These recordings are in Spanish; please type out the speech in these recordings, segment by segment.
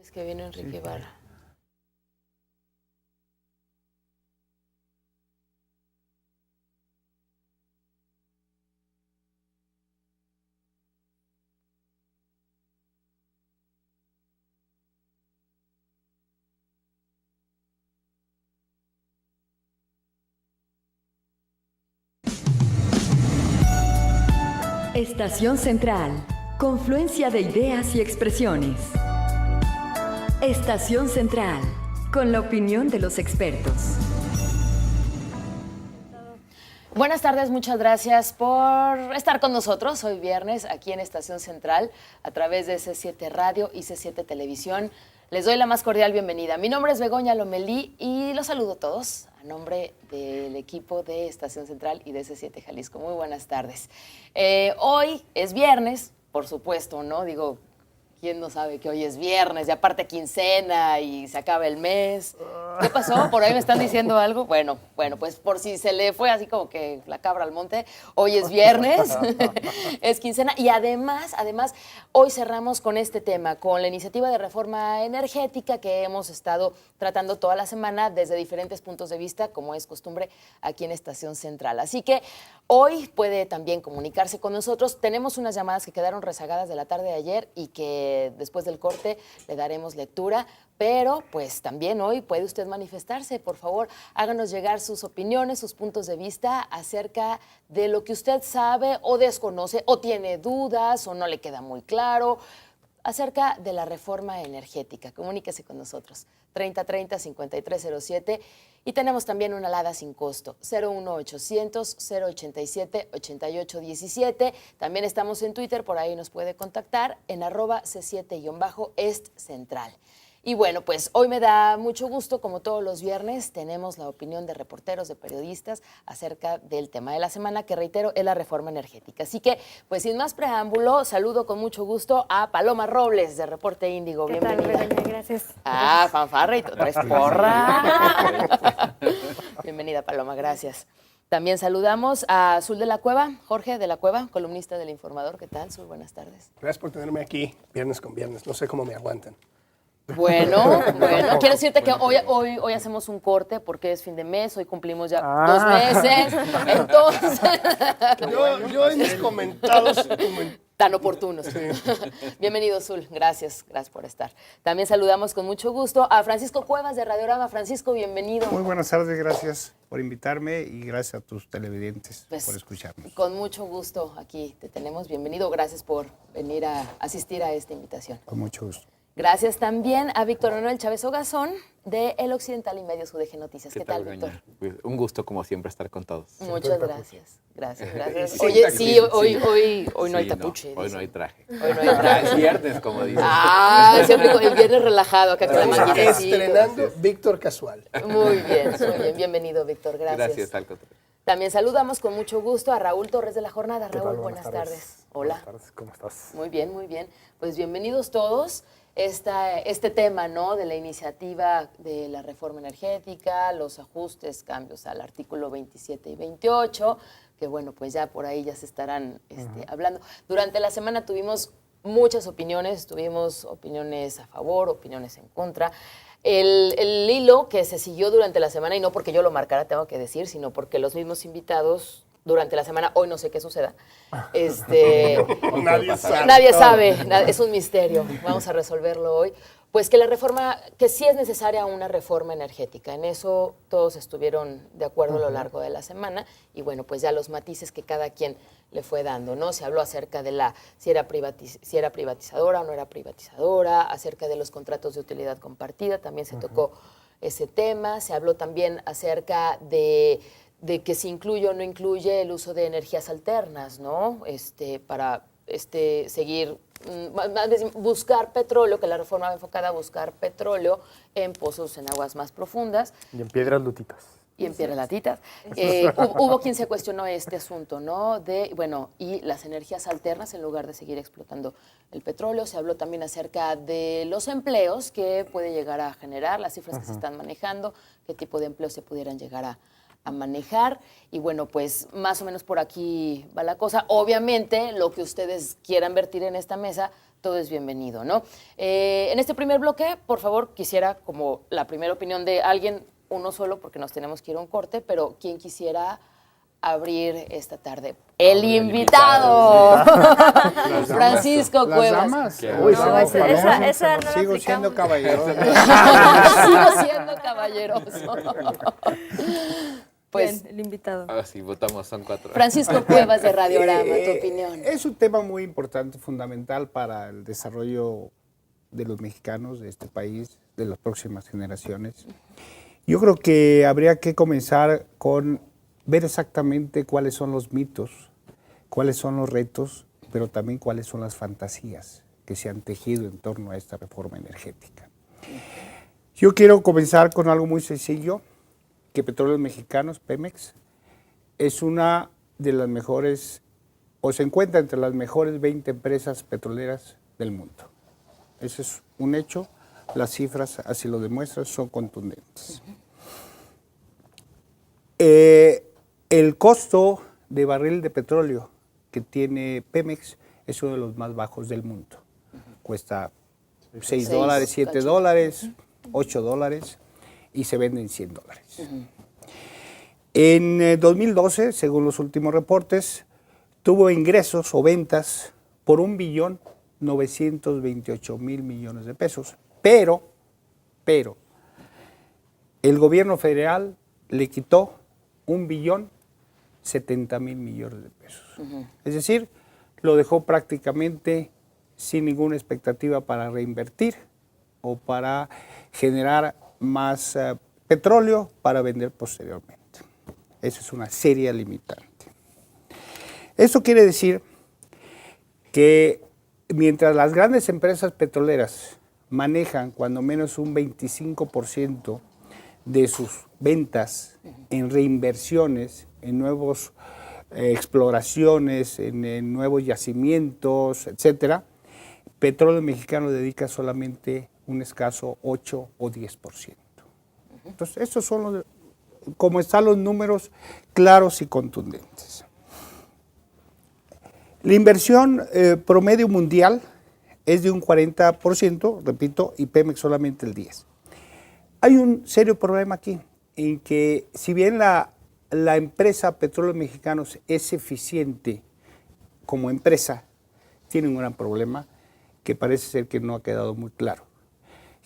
Es que viene Enrique Ibarra. Estación Central, confluencia de ideas y expresiones. Estación Central, con la opinión de los expertos. Buenas tardes, muchas gracias por estar con nosotros hoy viernes aquí en Estación Central a través de C7 Radio y C7 Televisión. Les doy la más cordial bienvenida. Mi nombre es Begoña Lomelí y los saludo a todos a nombre del equipo de Estación Central y de C7 Jalisco. Muy buenas tardes. Hoy es viernes, por supuesto, ¿no? Digo, ¿quién no sabe que hoy es viernes? Y aparte quincena y se acaba el mes. ¿Qué pasó? ¿Por ahí me están diciendo algo? Bueno, pues por si se le fue así como que la cabra al monte, hoy es viernes, es quincena. Y además, hoy cerramos con este tema, con la iniciativa de reforma energética que hemos estado tratando toda la semana desde diferentes puntos de vista, como es costumbre aquí en Estación Central. Así que hoy puede también comunicarse con nosotros. Tenemos unas llamadas que quedaron rezagadas de la tarde de ayer y que después del corte le daremos lectura, pero pues también hoy puede usted manifestarse. Por favor, háganos llegar sus opiniones, sus puntos de vista acerca de lo que usted sabe o desconoce o tiene dudas o no le queda muy claro acerca de la reforma energética. Comuníquese con nosotros, 3030-5307, y tenemos también una alada sin costo, 01800-087-8817. También estamos en Twitter, por ahí nos puede contactar en @C7-EstCentral. Y bueno, pues hoy me da mucho gusto, como todos los viernes, tenemos la opinión de reporteros, de periodistas acerca del tema de la semana, que reitero, es la reforma energética. Así que, pues sin más preámbulo, saludo con mucho gusto a Paloma Robles, de Reporte Índigo. Bienvenida. Gracias. Ah, fanfarra y traes porra. Bienvenida, Paloma, gracias. También saludamos a Zul de la Cueva, Jorge de la Cueva, columnista del Informador. ¿Qué tal, Zul? Buenas tardes. Gracias por tenerme aquí, viernes con viernes. No sé cómo me aguantan. Bueno, quiero decirte que hoy hacemos un corte porque es fin de mes, hoy cumplimos ya 2 meses, entonces... Yo en mis comentados... Tan oportunos. Sí. Bienvenido, Zul, gracias por estar. También saludamos con mucho gusto a Francisco Cuevas de Radiorama. Francisco, bienvenido. Muy buenas tardes, gracias por invitarme y gracias a tus televidentes por escucharnos. Con mucho gusto aquí te tenemos, bienvenido, gracias por venir a asistir a esta invitación. Con mucho gusto. Gracias también a Víctor Manuel Chávez Ogazón de El Occidental y Medios UDG Noticias. ¿Qué tal, Víctor? Un gusto, como siempre, estar con todos. Muchas gracias. Gracias. Oye, sí, hoy no hay tapuche. Hoy no hay traje. Hoy no hay traje. Es viernes, como dicen. Siempre el viernes relajado acá con la manguita. Estrenando Víctor Casual. Muy bien. Bienvenido, Víctor. Gracias. Al contrario. También saludamos con mucho gusto a Raúl Torres de La Jornada. Raúl, buenas tardes. Hola. Buenas tardes, ¿cómo estás? Muy bien. Pues bienvenidos todos. Este tema, ¿no?, de la iniciativa de la reforma energética, los ajustes, cambios al artículo 27 y 28, que bueno, pues ya por ahí ya se estarán hablando. Durante la semana tuvimos muchas opiniones, a favor, opiniones en contra. El hilo que se siguió durante la semana, y no porque yo lo marcara, tengo que decir, sino porque los mismos invitados durante la semana, hoy no sé qué suceda. Nadie sabe, es un misterio. Vamos a resolverlo hoy. Pues que sí es necesaria una reforma energética. En eso todos estuvieron de acuerdo a lo largo de la semana. Y bueno, pues ya los matices que cada quien le fue dando, ¿no? Se habló acerca de si era privatizadora o no era privatizadora, acerca de los contratos de utilidad compartida, también se tocó ese tema. Se habló también acerca de que si incluye o no incluye el uso de energías alternas, ¿no? Para seguir, más bien buscar petróleo, que la reforma va enfocada a buscar petróleo en pozos en aguas más profundas. Y en piedras lutitas. Y en piedras latitas. Hubo quien se cuestionó este asunto, ¿no? Y las energías alternas en lugar de seguir explotando el petróleo. Se habló también acerca de los empleos que puede llegar a generar, las cifras que se están manejando, qué tipo de empleos se pudieran llegar a manejar. Y bueno, pues más o menos por aquí va la cosa. Obviamente, lo que ustedes quieran vertir en esta mesa todo es bienvenido, ¿no? En este primer bloque, por favor, quisiera como la primera opinión de alguien, uno solo, porque nos tenemos que ir a un corte, pero ¿quién quisiera abrir esta tarde? El invitado. Francisco Las Cuevas. damas. Uy, No, esa no la Sigo siendo aplicamos. caballero. Sigo siendo caballeroso. Pues, Bien, el invitado. Ah, sí, votamos, son 4. Francisco Cuevas de Radiorama, tu opinión. Es un tema muy importante, fundamental para el desarrollo de los mexicanos, de este país, de las próximas generaciones. Yo creo que habría que comenzar con ver exactamente cuáles son los mitos, cuáles son los retos, pero también cuáles son las fantasías que se han tejido en torno a esta reforma energética. Yo quiero comenzar con algo muy sencillo, que Petróleos Mexicanos, Pemex, es una de las mejores, o se encuentra entre las mejores 20 empresas petroleras del mundo. Ese es un hecho, las cifras así lo demuestran, son contundentes. El costo de barril de petróleo que tiene Pemex es uno de los más bajos del mundo. Cuesta $6, $7, $8 y se vende en $100. En 2012, según los últimos reportes, tuvo ingresos o ventas por 1.928.000 millones de pesos, pero el gobierno federal le quitó 1.070.000 millones de pesos. Es decir, lo dejó prácticamente sin ninguna expectativa para reinvertir o para generar más petróleo para vender posteriormente. Esa es una seria limitante. Esto quiere decir que mientras las grandes empresas petroleras manejan cuando menos un 25% de sus ventas en reinversiones, en nuevas exploraciones, en nuevos yacimientos, etcétera, Petróleo Mexicano dedica solamente un escaso 8 o 10%. Entonces, estos son como están los números claros y contundentes. La inversión promedio mundial es de un 40%, repito, y Pemex solamente el 10%. Hay un serio problema aquí, en que si bien la empresa Petróleos Mexicanos es eficiente como empresa, tiene un gran problema que parece ser que no ha quedado muy claro,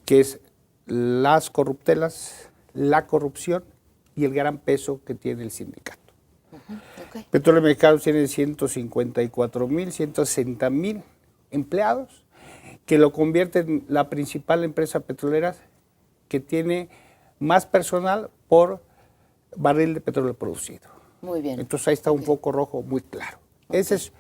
que es las corruptelas, la corrupción y el gran peso que tiene el sindicato. Okay. Petróleos Mexicanos tiene 154.000, 160.000 empleados, que lo convierte en la principal empresa petrolera que tiene más personal por barril de petróleo producido. Muy bien. Entonces ahí está un foco rojo muy claro. Esas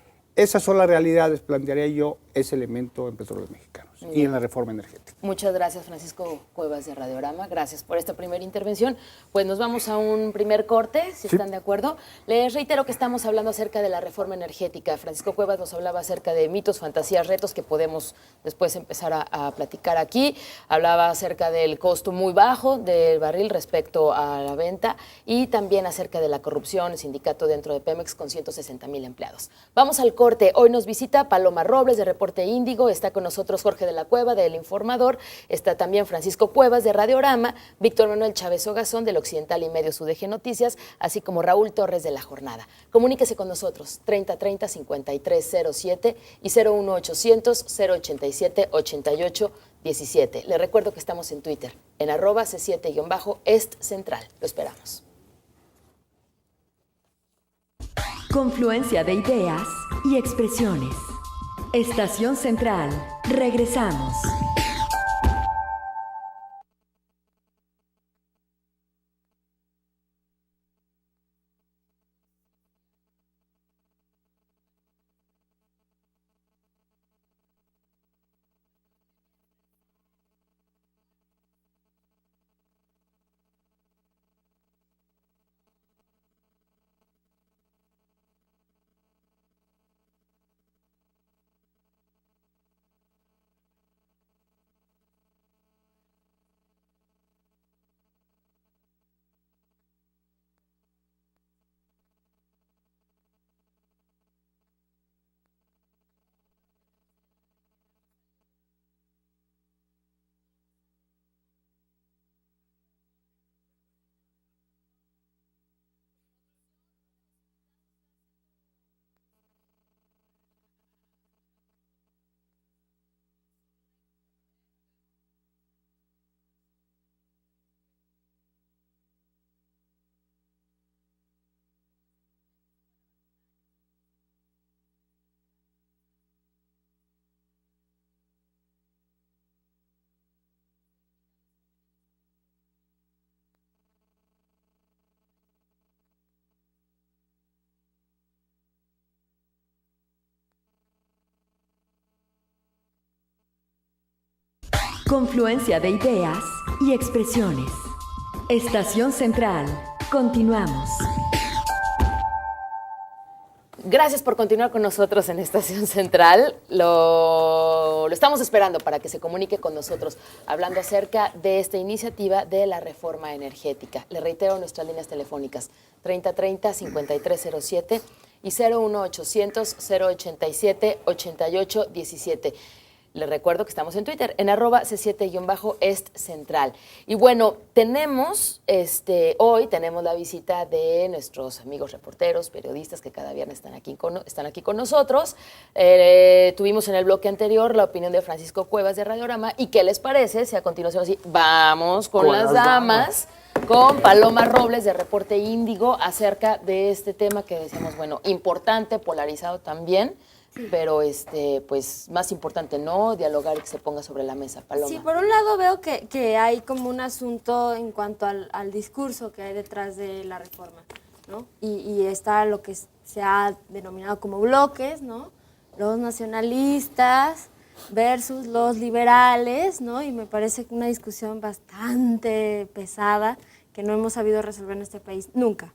son las realidades, plantearía yo, ese elemento en Petróleos Mexicanos y en la reforma energética. Muchas gracias, Francisco Cuevas de Radiorama. Gracias por esta primera intervención. Pues nos vamos a un primer corte, si están de acuerdo. Les reitero que estamos hablando acerca de la reforma energética. Francisco Cuevas nos hablaba acerca de mitos, fantasías, retos que podemos después empezar a platicar aquí. Hablaba acerca del costo muy bajo del barril respecto a la venta y también acerca de la corrupción, el sindicato dentro de Pemex con 160.000 empleados. Vamos al corte. Hoy nos visita Paloma Robles de Reporte Índigo, está con nosotros Jorge de la Cueva de El Informador, está también Francisco Cuevas de Radiorama, Víctor Manuel Chávez Ogazón del Occidental y Medios UDG Noticias, así como Raúl Torres de La Jornada. Comuníquese con nosotros 3030-5307 y 01800-087-8817. Le recuerdo que estamos en Twitter, en @C7-Est Central. Lo esperamos. Confluencia de ideas y expresiones. Estación Central. Regresamos. Confluencia de ideas y expresiones. Estación Central. Continuamos. Gracias por continuar con nosotros en Estación Central. Lo estamos esperando para que se comunique con nosotros hablando acerca de esta iniciativa de la reforma energética. Le reitero nuestras líneas telefónicas 3030-5307 y 01800-087-8817. Les recuerdo que estamos en Twitter, en @C7-EstCentral. Y bueno, hoy tenemos la visita de nuestros amigos reporteros, periodistas que cada viernes están aquí con nosotros. Tuvimos en el bloque anterior la opinión de Francisco Cuevas de Radiorama. ¿Y qué les parece si a continuación así vamos con las damas? Con Paloma Robles de Reporte Índigo acerca de este tema que decíamos, bueno, importante, polarizado también. Pero pues más importante, ¿no? Dialogar y que se ponga sobre la mesa. Paloma. Sí, por un lado veo que hay como un asunto en cuanto al discurso que hay detrás de la reforma, ¿no? Y está lo que se ha denominado como bloques, ¿no? Los nacionalistas versus los liberales, ¿no? Y me parece que una discusión bastante pesada que no hemos sabido resolver en este país nunca.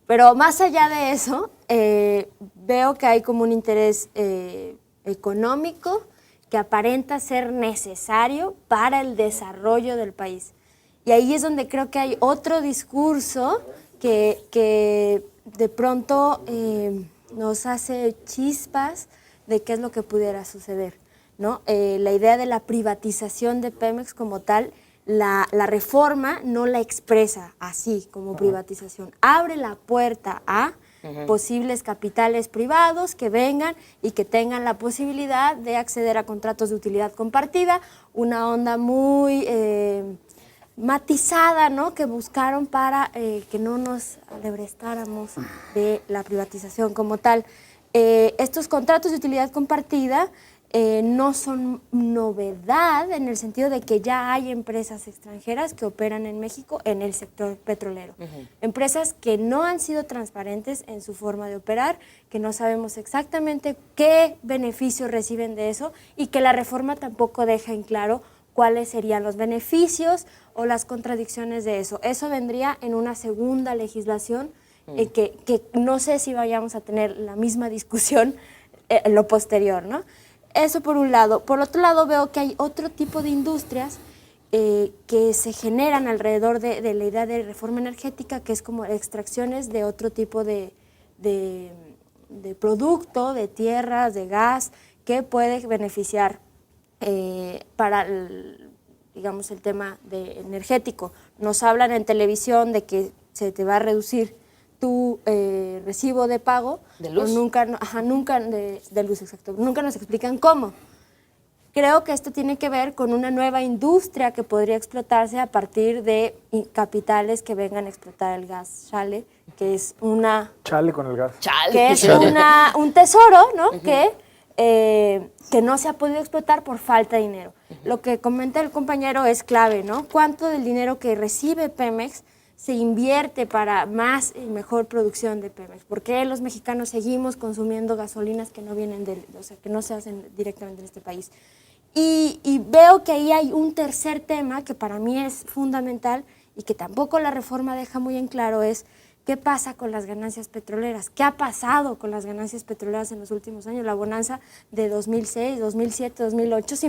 Pero más allá de eso, veo que hay como un interés económico que aparenta ser necesario para el desarrollo del país. Y ahí es donde creo que hay otro discurso que de pronto nos hace chispas de qué es lo que pudiera suceder, ¿no? La idea de la privatización de Pemex como tal, la reforma no la expresa así como privatización. Abre la puerta a posibles capitales privados que vengan y que tengan la posibilidad de acceder a contratos de utilidad compartida, una onda muy matizada, ¿no? Que buscaron para que no nos alebrestáramos de la privatización como tal. Estos contratos de utilidad compartida no son novedad en el sentido de que ya hay empresas extranjeras que operan en México en el sector petrolero. Empresas que no han sido transparentes en su forma de operar, que no sabemos exactamente qué beneficios reciben de eso y que la reforma tampoco deja en claro cuáles serían los beneficios o las contradicciones de eso. Eso vendría en una segunda legislación que no sé si vayamos a tener la misma discusión en lo posterior, ¿no? Eso por un lado. Por otro lado veo que hay otro tipo de industrias que se generan alrededor de la idea de reforma energética, que es como extracciones de otro tipo de producto, de tierras, de gas, que puede beneficiar para digamos, el tema energético. Nos hablan en televisión de que se te va a reducir tu recibo de pago, ¿de luz? Nunca de luz, exacto. Nunca nos explican cómo. Creo que esto tiene que ver con una nueva industria que podría explotarse a partir de capitales que vengan a explotar el gas Chale, que es una... Chale con el gas. Chale. Que es un tesoro, ¿no? Que no se ha podido explotar por falta de dinero. Lo que comenta el compañero es clave, ¿no? ¿Cuánto del dinero que recibe Pemex se invierte para más y mejor producción de Pemex? ¿Por qué los mexicanos seguimos consumiendo gasolinas que no vienen que no se hacen directamente en este país? Y veo que ahí hay un tercer tema que para mí es fundamental y que tampoco la reforma deja muy en claro, es qué pasa con las ganancias petroleras. ¿Qué ha pasado con las ganancias petroleras en los últimos años? La bonanza de 2006, 2007, 2008 se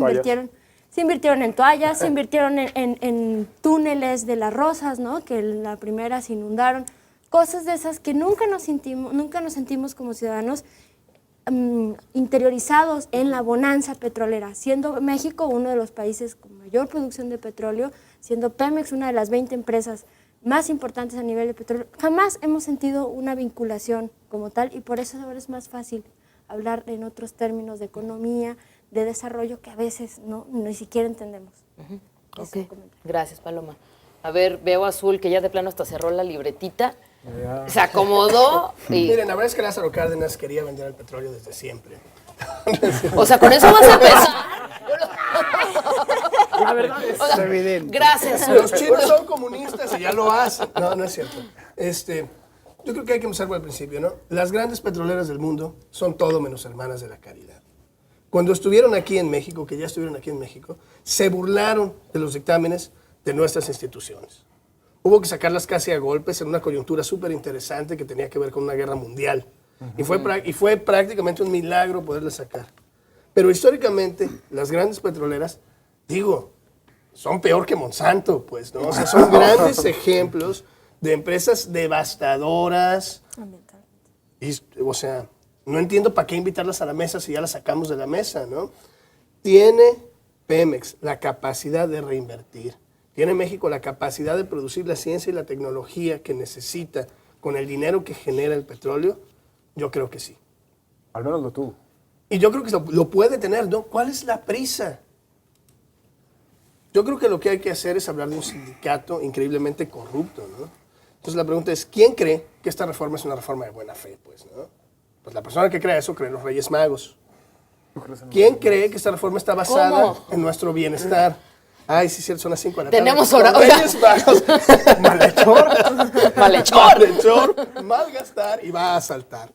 invirtieron en toallas, se invirtieron en túneles de las Rosas, ¿no? Que en la primera se inundaron. Cosas de esas que nunca nos sentimos como ciudadanos interiorizados en la bonanza petrolera, siendo México uno de los países con mayor producción de petróleo, siendo Pemex una de las 20 empresas más importantes a nivel de petróleo. Jamás hemos sentido una vinculación como tal y por eso ahora es más fácil hablar en otros términos de economía, de desarrollo que a veces ni siquiera entendemos. Okay. Gracias, Paloma. A ver, veo a Azul que ya de plano hasta cerró la libretita, se acomodó. Y... Miren, la verdad es que Lázaro Cárdenas quería vender el petróleo desde siempre. O sea, con eso vas a empezar. La verdad es evidente. Gracias, Azul. Los chinos son comunistas y ya lo hacen. No es cierto. Yo creo que hay que empezar por el principio, ¿no? Las grandes petroleras del mundo son todo menos hermanas de la caridad. cuando estuvieron aquí en México, que ya estuvieron aquí en México, se burlaron de los dictámenes de nuestras instituciones. Hubo que sacarlas casi a golpes en una coyuntura súper interesante que tenía que ver con una guerra mundial. Y fue prácticamente un milagro poderlas sacar. Pero históricamente, las grandes petroleras, digo, son peor que Monsanto, pues, ¿no? O sea, son grandes ejemplos de empresas devastadoras. Y, o sea, no entiendo para qué invitarlas a la mesa si ya las sacamos de la mesa, ¿no? Tiene Pemex la capacidad de reinvertir. Tiene México la capacidad de producir la ciencia y la tecnología que necesita con el dinero que genera el petróleo. Yo creo que sí. Al menos lo tuvo. Y yo creo que lo puede tener, ¿no? ¿Cuál es la prisa? Yo creo que lo que hay que hacer es hablar de un sindicato increíblemente corrupto, ¿no? Entonces la pregunta es, ¿quién cree que esta reforma es una reforma de buena fe, pues, ¿no? Pues la persona que cree eso cree en los Reyes Magos. ¿Quién cree que esta reforma está basada en nuestro bienestar? Ay, sí, cierto, son las 5 de la tarde. Tenemos hora. Los Reyes Magos. Malhechor. Malhechor. Malhechor. Malgastar y va a asaltar.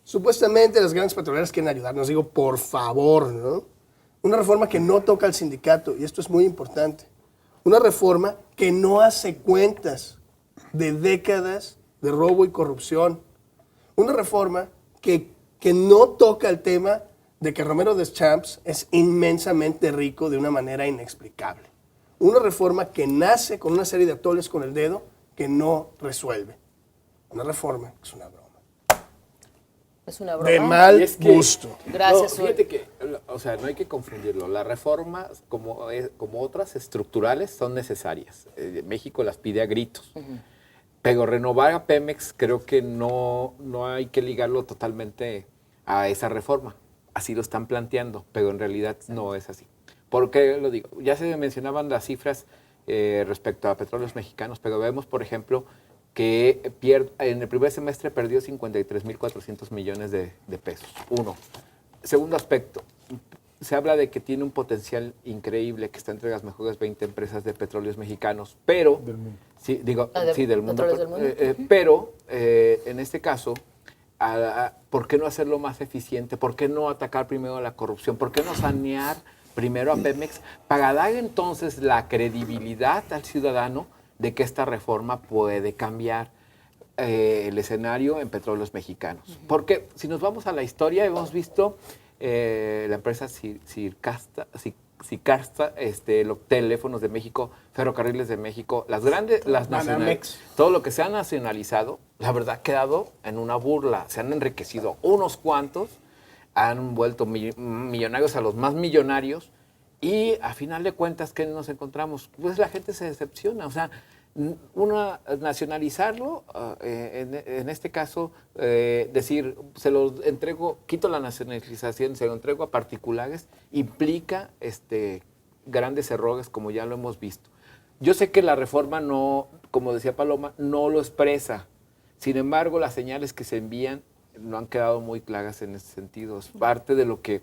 Supuestamente las grandes petroleras quieren ayudarnos. Digo, por favor, ¿no? Una reforma que no toca al sindicato, y esto es muy importante. Una reforma que no hace cuentas de décadas de robo y corrupción. Una reforma que no toca el tema de que Romero Deschamps es inmensamente rico de una manera inexplicable. Una reforma que nace con una serie de atoles con el dedo que no resuelve. Una reforma que es una broma. Es una broma. De mal Y es que- gusto. Gracias, No, fíjate que, o sea, no hay que confundirlo. Las reformas, como otras estructurales, son necesarias. México las pide a gritos. Pero renovar a Pemex creo que no hay que ligarlo totalmente a esa reforma. Así lo están planteando, pero en realidad no es así. ¿Por qué lo digo? Ya se mencionaban las cifras respecto a petróleos mexicanos, pero vemos, por ejemplo, que en el primer semestre perdió 53.400 millones de pesos. Uno. Segundo aspecto, se habla de que tiene un potencial increíble, que está entre las mejores 20 empresas de petróleos mexicanos, pero... Del mundo. Sí, digo, Ah, de sí, del mundo. petróleos del mundo. Pero, en este caso, ¿por qué no hacerlo más eficiente? ¿Por qué no atacar primero la corrupción? ¿Por qué no sanear primero a Pemex para dar entonces la credibilidad al ciudadano de que esta reforma puede cambiar el escenario en petróleos mexicanos? Porque si nos vamos a la historia, hemos visto la empresa Sicarsta, los teléfonos de México, ferrocarriles de México, las nacionales, todo lo que se ha nacionalizado, la verdad ha quedado en una burla. Se han enriquecido unos cuantos, han vuelto millonarios a los más millonarios, y a final de cuentas, ¿qué nos encontramos? Pues la gente se decepciona. O sea, nacionalizarlo, en este caso, decir, se lo entrego, quito la nacionalización, se lo entrego a particulares, implica grandes errores, como ya lo hemos visto. Yo sé que la reforma no, como decía Paloma, no lo expresa. Sin embargo, las señales que se envían no han quedado muy claras en ese sentido. Es parte de lo que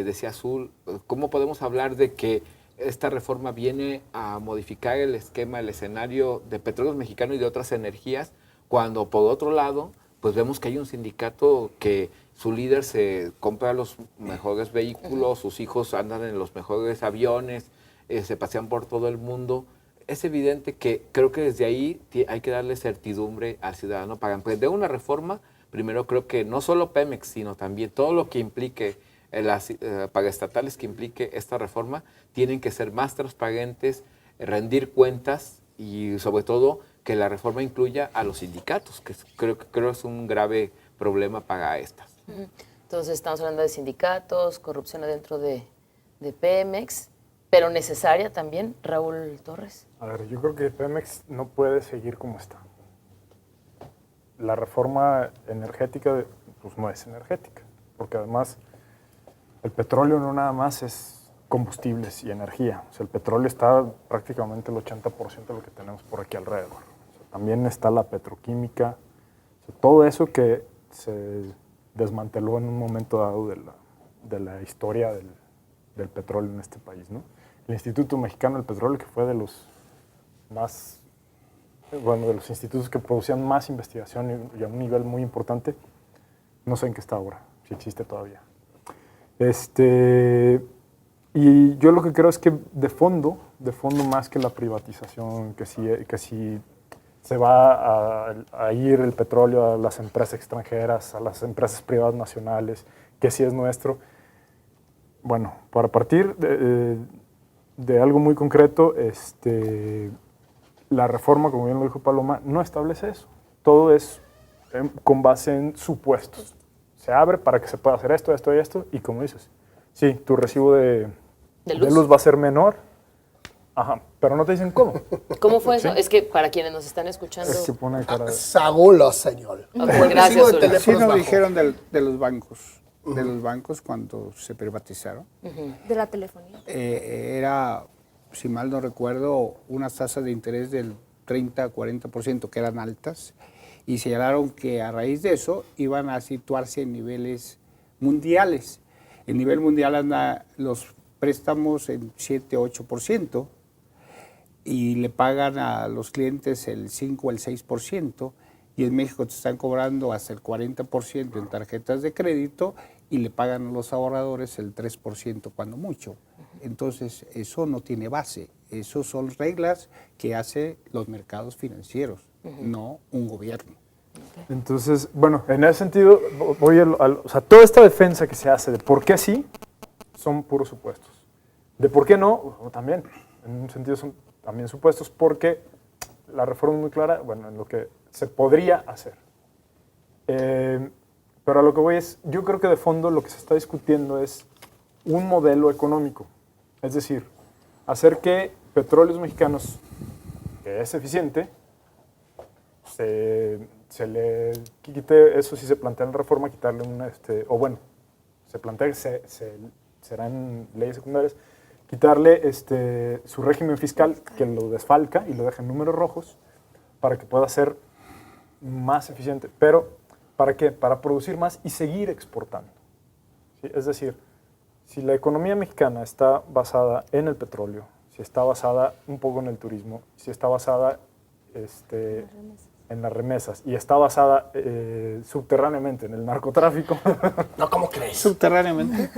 decía Azul. ¿Cómo podemos hablar de que esta reforma viene a modificar el esquema, el escenario de petróleos mexicanos y de otras energías, cuando por otro lado, pues vemos que hay un sindicato que su líder se compra los mejores vehículos, sus hijos andan en los mejores aviones, se pasean por todo el mundo? Es evidente que creo que desde ahí hay que darle certidumbre al ciudadano para emprender una reforma. Primero creo que no solo Pemex, sino también todo lo que implique las paraestatales que implique esta reforma, tienen que ser más transparentes, rendir cuentas y sobre todo que la reforma incluya a los sindicatos, que creo es un grave problema para estas. Entonces estamos hablando de sindicatos, corrupción adentro de Pemex, pero necesaria también, Raúl Torres. A ver, yo creo que Pemex no puede seguir como está. La reforma energética, pues no es energética, porque además el petróleo no nada más es combustibles y energía. O sea, el petróleo está prácticamente el 80% de lo que tenemos por aquí alrededor. O sea, también está la petroquímica. O sea, todo eso que se desmanteló en un momento dado de la historia del petróleo en este país, ¿no? El Instituto Mexicano del Petróleo, que fue de los más, bueno, de los institutos que producían más investigación y a un nivel muy importante, no sé en qué está ahora, si existe todavía. Y yo lo que creo es que de fondo más que la privatización, que si se va a ir el petróleo a las empresas extranjeras, a las empresas privadas nacionales, que si es nuestro. Bueno, para partir de algo muy concreto, la reforma, como bien lo dijo Paloma, no establece eso. Todo es con base en supuestos. Se abre para que se pueda hacer esto, esto y esto, y como dices, sí, tu recibo de luz va a ser menor, ajá, pero no te dicen cómo. ¿Cómo fue eso? ¿Sí? Es que para quienes nos están escuchando... Es que pone cara de... Sagolo, señor. Ok, gracias, de Uri. Así teléfonos nos bajó. dijeron de los bancos cuando se privatizaron. De la telefonía. Era, si mal no recuerdo, unas tasas de interés del 30-40%, que eran altas, y señalaron que a raíz de eso iban a situarse en niveles mundiales. El nivel mundial anda los préstamos en 7-8%, y le pagan a los clientes el 5 o el 6%, y en México te están cobrando hasta el 40% en tarjetas de crédito y le pagan a los ahorradores el 3% cuando mucho. Entonces, eso no tiene base. Eso son reglas que hacen los mercados financieros, no un gobierno. Entonces, bueno, en ese sentido, o sea, toda esta defensa que se hace de por qué sí, son puros supuestos. De por qué no, también, en un sentido son también supuestos, porque la reforma es muy clara, bueno, en lo que se podría hacer. Pero a lo que voy es, yo creo que de fondo lo que se está discutiendo es un modelo económico. Es decir, hacer que Petróleos Mexicanos, que es eficiente, se le quite, eso sí se plantea en la reforma, quitarle o bueno, se plantea que serán leyes secundarias, quitarle su régimen fiscal que lo desfalca y lo deja en números rojos para que pueda ser más eficiente. Pero, ¿para qué? Para producir más y seguir exportando. ¿Sí? Es decir, si la economía mexicana está basada en el petróleo, si está basada un poco en el turismo, si está basada en las remesas y está basada subterráneamente en el narcotráfico. No, ¿cómo crees? Subterráneamente.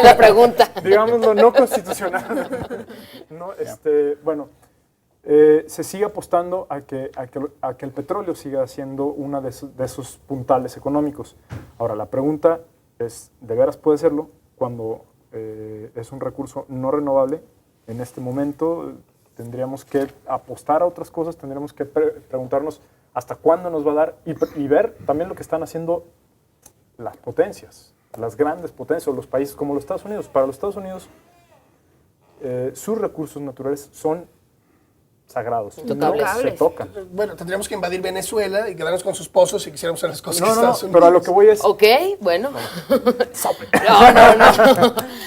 La pregunta. Digámoslo, no constitucional. No, bueno, se sigue apostando a que el petróleo siga siendo uno de sus puntales económicos. Ahora, la pregunta es, ¿de veras puede serlo cuando es un recurso no renovable? En este momento tendríamos que apostar a otras cosas, tendríamos que preguntarnos hasta cuándo nos va a dar y ver también lo que están haciendo las potencias, las grandes potencias, o los países como los Estados Unidos. Para los Estados Unidos, sus recursos naturales son sagrados, no se tocan. Bueno, tendríamos que invadir Venezuela y quedarnos con sus pozos si quisiéramos hacer las cosas que No, Estados Unidos. pero a lo que voy es... Ok, bueno. No.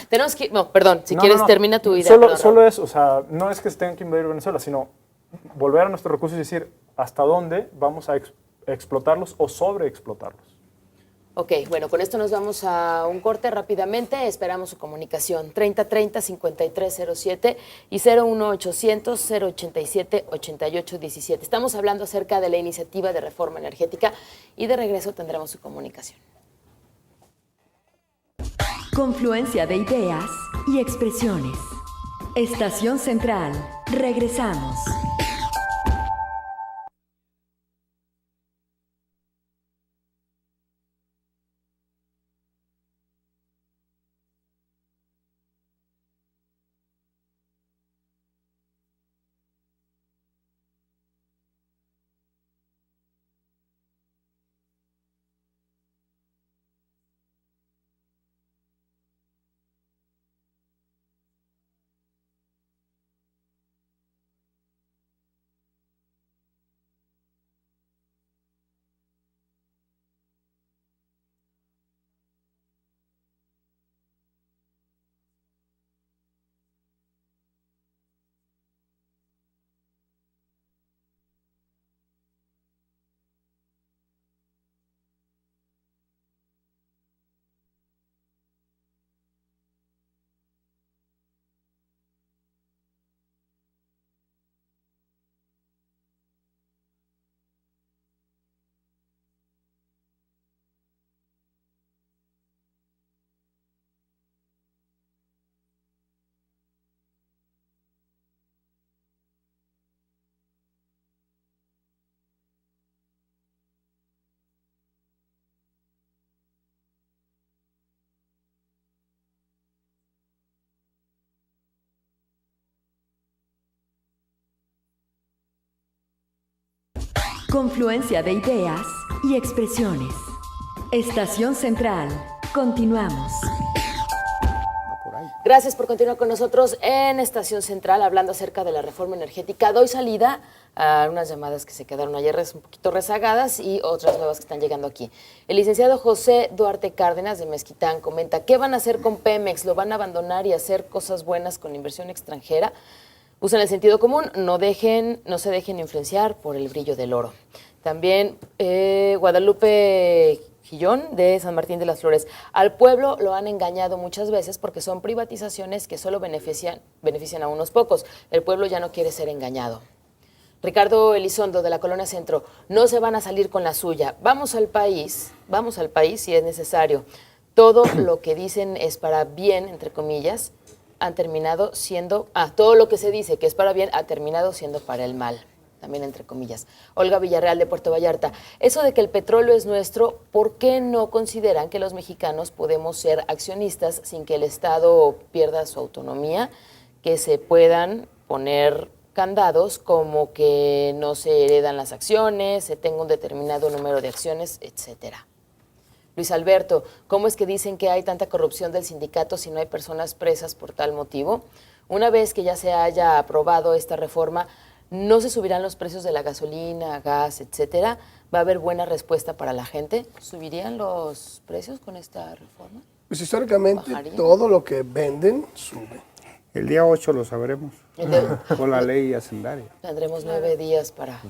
Tenemos que... No, perdón, si quieres termina tu idea. Solo eso, o sea, no es que se tengan que invadir Venezuela, sino volver a nuestros recursos y decir hasta dónde vamos a explotarlos o sobreexplotarlos. Ok, bueno, con esto nos vamos a un corte rápidamente. Esperamos su comunicación. 3030-5307 y 01800-087-8817. Estamos hablando acerca de la iniciativa de reforma energética y de regreso tendremos su comunicación. Confluencia de ideas y expresiones. Estación Central. Regresamos. confluencia de ideas y expresiones. Estación Central. Continuamos. Gracias por continuar con nosotros en Estación Central hablando acerca de la reforma energética. Doy salida a unas llamadas que se quedaron ayer un poquito rezagadas y otras nuevas que están llegando aquí. El licenciado José Duarte Cárdenas de Mezquitán comenta, ¿qué van a hacer con Pemex? ¿Lo van a abandonar y hacer cosas buenas con inversión extranjera? Usan el sentido común, no se dejen influenciar por el brillo del oro. También Guadalupe Gillón de San Martín de las Flores. Al pueblo lo han engañado muchas veces porque son privatizaciones que solo benefician a unos pocos. El pueblo ya no quiere ser engañado. Ricardo Elizondo de la Colonia Centro, no se van a salir con la suya. Vamos al país si es necesario. Todo lo que dicen es para bien, entre comillas, han terminado siendo, todo lo que se dice que es para bien ha terminado siendo para el mal. También entre comillas. Olga Villarreal de Puerto Vallarta. Eso de que el petróleo es nuestro, ¿por qué no consideran que los mexicanos podemos ser accionistas sin que el Estado pierda su autonomía? Que se puedan poner candados como que no se heredan las acciones, se tenga un determinado número de acciones, etcétera. Luis Alberto, ¿cómo es que dicen que hay tanta corrupción del sindicato si no hay personas presas por tal motivo? Una vez que ya se haya aprobado esta reforma, ¿no se subirán los precios de la gasolina, gas, etcétera? ¿Va a haber buena respuesta para la gente? ¿Subirían los precios con esta reforma? Pues históricamente ¿Bajaría? todo lo que venden sube. El día 8 lo sabremos, con la ley hacendaria. Tendremos 9 días para...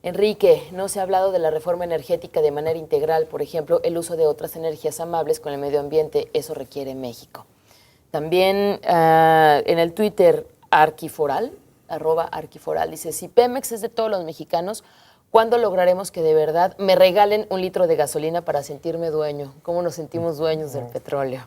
Enrique, no se ha hablado de la reforma energética de manera integral, por ejemplo, el uso de otras energías amables con el medio ambiente, eso requiere México. También en el Twitter, Arquiforal, @Arquiforal, dice, si Pemex es de todos los mexicanos, ¿cuándo lograremos que de verdad me regalen 1 litro de gasolina para sentirme dueño? ¿Cómo nos sentimos dueños del petróleo?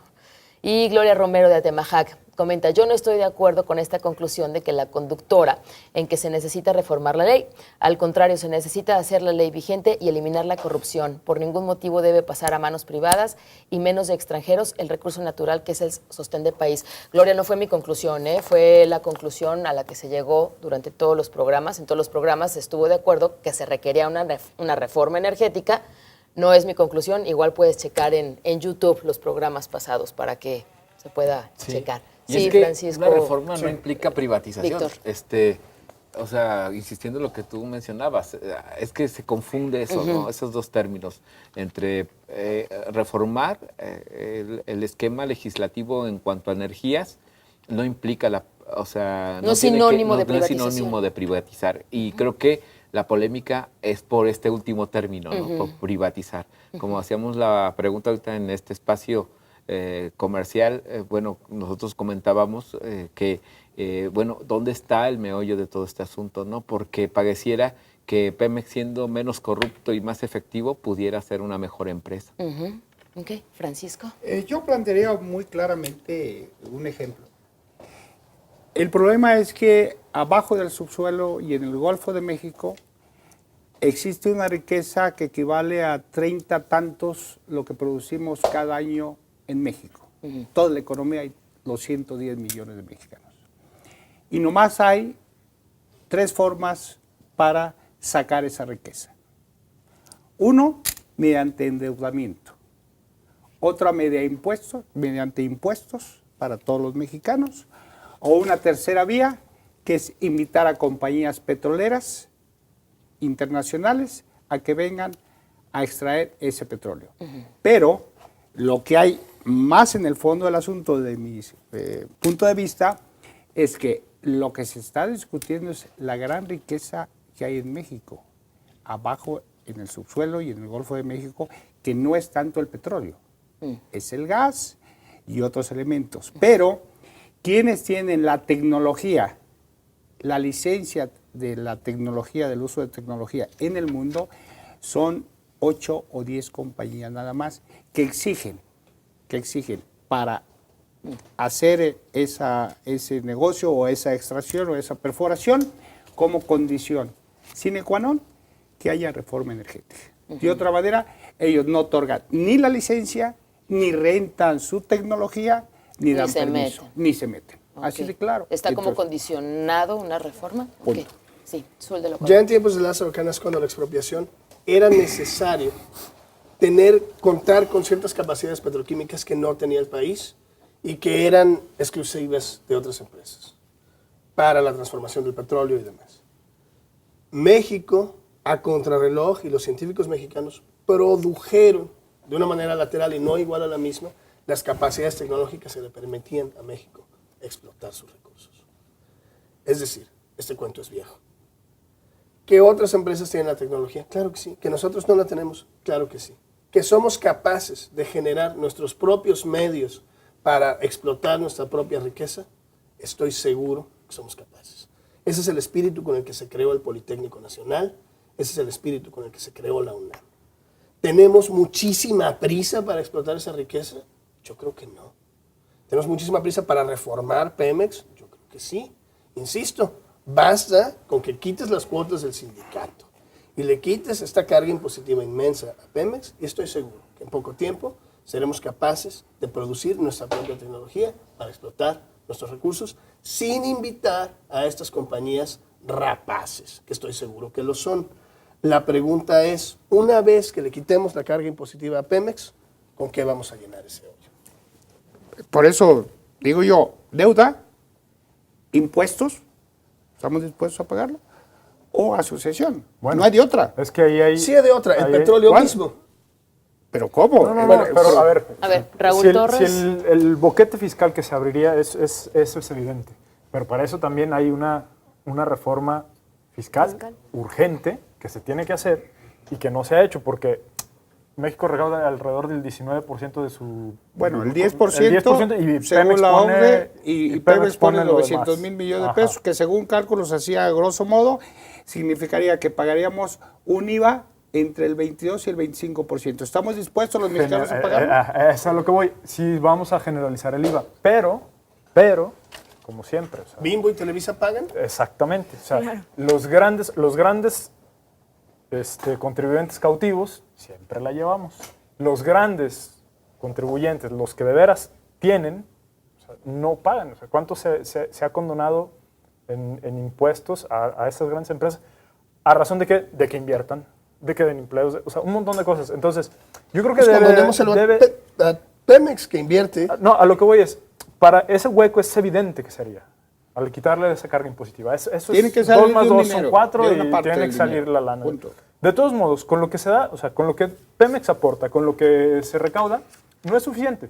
Y Gloria Romero de Atemajac comenta, yo no estoy de acuerdo con esta conclusión de que la conductora en que se necesita reformar la ley. Al contrario, se necesita hacer la ley vigente y eliminar la corrupción. Por ningún motivo debe pasar a manos privadas y menos de extranjeros el recurso natural que es el sostén del país. Gloria, no fue mi conclusión, fue la conclusión a la que se llegó durante todos los programas. En todos los programas se estuvo de acuerdo que se requería una reforma energética. No es mi conclusión, igual puedes checar en YouTube los programas pasados para que se pueda checar. Y sí, es que Francisco. una reforma no implica privatización. Víctor. O sea, insistiendo en lo que tú mencionabas, es que se confunde eso, ¿no? Esos dos términos, entre reformar el esquema legislativo en cuanto a energías, no implica no es sinónimo de no es sinónimo de privatizar. Y creo que la polémica es por este último término, ¿no? Por privatizar. Como hacíamos la pregunta ahorita en este espacio comercial, bueno, nosotros comentábamos que, bueno, ¿dónde está el meollo de todo este asunto, no? Porque pareciera que Pemex, siendo menos corrupto y más efectivo, pudiera ser una mejor empresa. Ok, Francisco. Yo plantearía muy claramente un ejemplo. El problema es que abajo del subsuelo y en el Golfo de México existe una riqueza que equivale a 30 tantos lo que producimos cada año en México. Toda la economía y los 110 millones de mexicanos. Y nomás hay 3 formas para sacar esa riqueza. Uno, mediante endeudamiento. Otra, mediante impuestos para todos los mexicanos. O una tercera vía, que es invitar a compañías petroleras internacionales a que vengan a extraer ese petróleo. Pero lo que hay más en el fondo del asunto, de mi punto de vista, es que lo que se está discutiendo es la gran riqueza que hay en México, abajo en el subsuelo y en el Golfo de México, que no es tanto el petróleo, es el gas y otros elementos. Pero quienes tienen la tecnología, la licencia de la tecnología, del uso de tecnología en el mundo, son 8 o 10 compañías nada más que exigen para hacer ese negocio o esa extracción o esa perforación como condición sine qua non que haya reforma energética. De otra manera, ellos no otorgan ni la licencia, ni rentan su tecnología, ni dan permiso, ni se meten. Okay. Así de claro. ¿Está como Entonces, condicionado una reforma? Okay. Sí, Sul de Ya en tiempos de Lázaro Cárdenas, cuando la expropiación, era necesario contar con ciertas capacidades petroquímicas que no tenía el país y que eran exclusivas de otras empresas para la transformación del petróleo y demás. México, a contrarreloj, y los científicos mexicanos produjeron de una manera lateral y no igual a la misma las capacidades tecnológicas que le permitían a México explotar sus recursos. Es decir, este cuento es viejo. ¿Que otras empresas tienen la tecnología? Claro que sí. ¿Que nosotros no la tenemos? Claro que sí. ¿Que somos capaces de generar nuestros propios medios para explotar nuestra propia riqueza? Estoy seguro que somos capaces. Ese es el espíritu con el que se creó el Politécnico Nacional, ese es el espíritu con el que se creó la UNAM. ¿Tenemos muchísima prisa para explotar esa riqueza? Yo creo que no. ¿Tenemos muchísima prisa para reformar Pemex? Yo creo que sí. Insisto, basta con que quites las cuotas del sindicato y le quites esta carga impositiva inmensa a Pemex y estoy seguro que en poco tiempo seremos capaces de producir nuestra propia tecnología para explotar nuestros recursos sin invitar a estas compañías rapaces, que estoy seguro que lo son. La pregunta es, una vez que le quitemos la carga impositiva a Pemex, ¿con qué vamos a llenar ese hoyo? Por eso digo yo, deuda, impuestos, ¿estamos dispuestos a pagarlo? O asociación. Bueno, no hay de otra. Es que ahí hay... Sí, de otra, el ahí- petróleo ¿Cuál? mismo. ¿Pero cómo? Bueno, pero a ver. A ver, Raúl si Torres. Si el boquete fiscal que se abriría, eso es evidente. Pero para eso también hay una reforma fiscal urgente que se tiene que hacer y que no se ha hecho porque México recauda alrededor del 19% de su... Bueno, el 10%, y según Pemex la pone- OCDE, y Pemex pone lo 900 demás. mil millones de Ajá. pesos, que según cálculos hacía a grosso modo, significaría que pagaríamos un IVA entre el 22 y el 25%. ¿Estamos dispuestos los mexicanos a pagarlo? Es a lo que voy. Sí, vamos a generalizar el IVA, pero, como siempre. O sea, ¿Bimbo y Televisa pagan? exactamente. O sea, los grandes contribuyentes cautivos siempre la llevamos. Los grandes contribuyentes, los que de veras tienen, o sea, no pagan. O sea, ¿cuánto se ha condonado en impuestos a estas grandes empresas? ¿A razón de qué? De que inviertan, de que den empleos, o sea, un montón de cosas. Entonces, yo creo que Pues condonemos a Pemex que invierte. No, a lo que voy es, para ese hueco es evidente que sería, al quitarle esa carga impositiva. Eso Tiene es que salir 2 más de un 2 son dinero, 4 de una y parte tiene del que salir dinero. la lana. Punto. De todos modos, con lo que se da, o sea, con lo que Pemex aporta, con lo que se recauda, no es suficiente.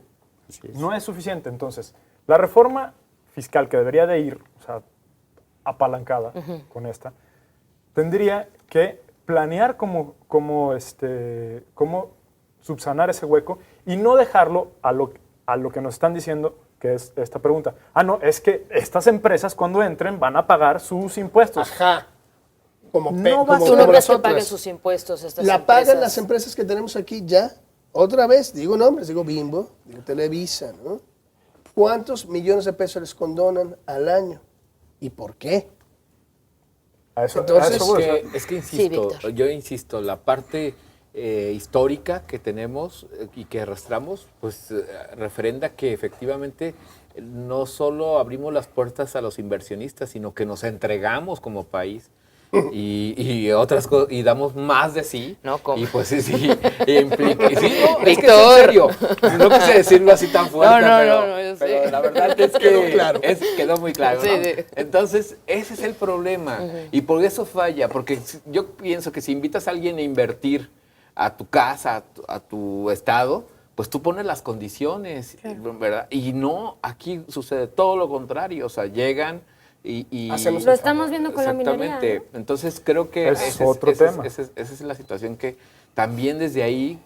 No es suficiente. Entonces, la reforma fiscal que debería de ir, o sea, apalancada con esta, tendría que planear cómo subsanar ese hueco y no dejarlo a lo que nos están diciendo, que es esta pregunta. No, es que estas empresas cuando entren van a pagar sus impuestos. Ajá. Como, No va a como, ¿Tú no como crees que las paguen otras. sus impuestos estas La empresas? pagan las empresas que tenemos aquí ya. Otra vez, digo nombres, digo Bimbo, digo Televisa, ¿no? ¿Cuántos millones de pesos les condonan al año? ¿Y por qué? A eso Entonces, voy, o sea, Es que Sí, insisto, Víctor. yo insisto, la parte histórica que tenemos y que arrastramos, pues referenda que efectivamente no solo abrimos las puertas a los inversionistas, sino que nos entregamos como país y otras cosas, y damos más de sí. No, ¿cómo? Y pues sí, implica. Y sí, no, es que es Víctor. en serio. No quise decirlo así tan fuerte, No, yo pero sé. la verdad es que Quedó claro. quedó muy claro. Sí, ¿no? sí. Entonces, ese es el problema. Y por eso falla, porque yo pienso que si invitas a alguien a invertir a tu casa, a tu estado, pues tú pones las condiciones, ¿verdad? Y no, aquí sucede todo lo contrario, o sea, llegan y Hacemos Lo estamos viendo con la minería. exactamente. Entonces creo que Es otro tema. esa es la situación que también desde ahí,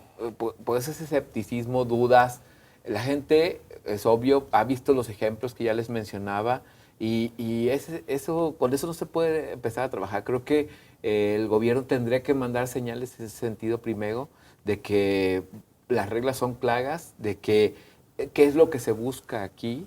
pues ese escepticismo, dudas, la gente, es obvio, ha visto los ejemplos que ya les mencionaba y con eso no se puede empezar a trabajar. Creo que el gobierno tendría que mandar señales en ese sentido primero, de que las reglas son claras, de que qué es lo que se busca aquí.